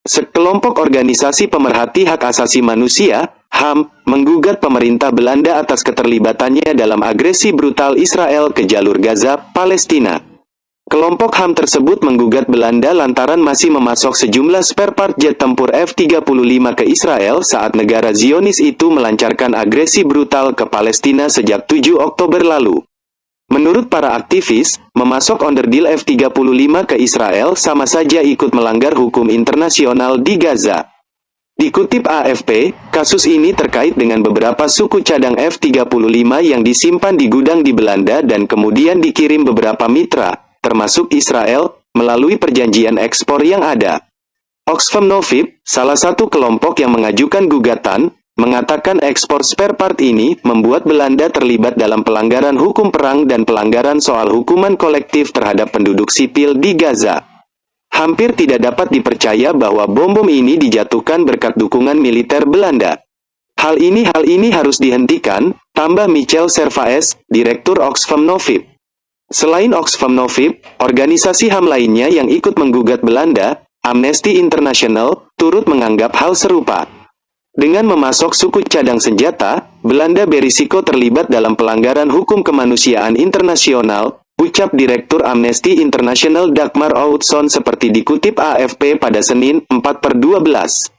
Sekelompok organisasi pemerhati hak asasi manusia, HAM, menggugat pemerintah Belanda atas keterlibatannya dalam agresi brutal Israel ke jalur Gaza, Palestina. Kelompok HAM tersebut menggugat Belanda lantaran masih memasok sejumlah spare part jet tempur F-35 ke Israel saat negara Zionis itu melancarkan agresi brutal ke Palestina sejak 7 Oktober lalu. Menurut para aktivis, memasok onderdil F-35 ke Israel sama saja ikut melanggar hukum internasional di Gaza. Dikutip AFP, kasus ini terkait dengan beberapa suku cadang F-35 yang disimpan di gudang di Belanda dan kemudian dikirim beberapa mitra, termasuk Israel, melalui perjanjian ekspor yang ada. Oxfam Novib, salah satu kelompok yang mengajukan gugatan, mengatakan ekspor spare part ini membuat Belanda terlibat dalam pelanggaran hukum perang dan pelanggaran soal hukuman kolektif terhadap penduduk sipil di Gaza. Hampir tidak dapat dipercaya bahwa bom-bom ini dijatuhkan berkat dukungan militer Belanda. Hal ini harus dihentikan, tambah Michel Servaes, Direktur Oxfam Novib. Selain Oxfam Novib, organisasi HAM lainnya yang ikut menggugat Belanda, Amnesty International, turut menganggap hal serupa. Dengan memasok suku cadang senjata, Belanda berisiko terlibat dalam pelanggaran hukum kemanusiaan internasional, ucap Direktur Amnesty International Dagmar Oudsson seperti dikutip AFP pada Senin, 4/12.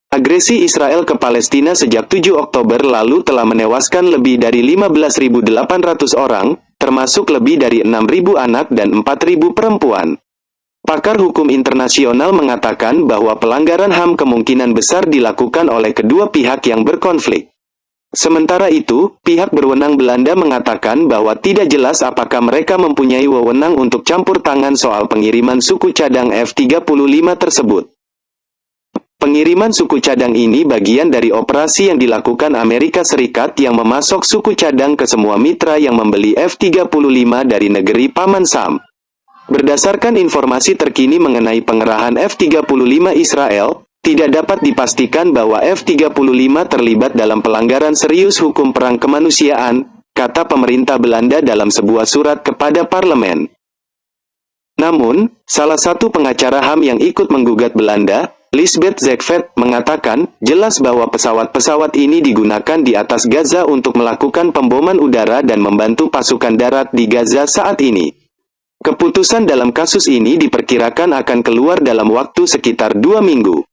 Agresi Israel ke Palestina sejak 7 Oktober lalu telah menewaskan lebih dari 15.800 orang, termasuk lebih dari 6.000 anak dan 4.000 perempuan. Pakar hukum internasional mengatakan bahwa pelanggaran HAM kemungkinan besar dilakukan oleh kedua pihak yang berkonflik. Sementara itu, pihak berwenang Belanda mengatakan bahwa tidak jelas apakah mereka mempunyai wewenang untuk campur tangan soal pengiriman suku cadang F-35 tersebut. Pengiriman suku cadang ini bagian dari operasi yang dilakukan Amerika Serikat yang memasok suku cadang ke semua mitra yang membeli F-35 dari negeri Paman Sam. Berdasarkan informasi terkini mengenai pengerahan F-35 Israel, tidak dapat dipastikan bahwa F-35 terlibat dalam pelanggaran serius hukum perang kemanusiaan, kata pemerintah Belanda dalam sebuah surat kepada parlemen. Namun, salah satu pengacara HAM yang ikut menggugat Belanda, Lisbeth Zegveld, mengatakan, jelas bahwa pesawat-pesawat ini digunakan di atas Gaza untuk melakukan pemboman udara dan membantu pasukan darat di Gaza saat ini. Keputusan dalam kasus ini diperkirakan akan keluar dalam waktu sekitar 2 minggu.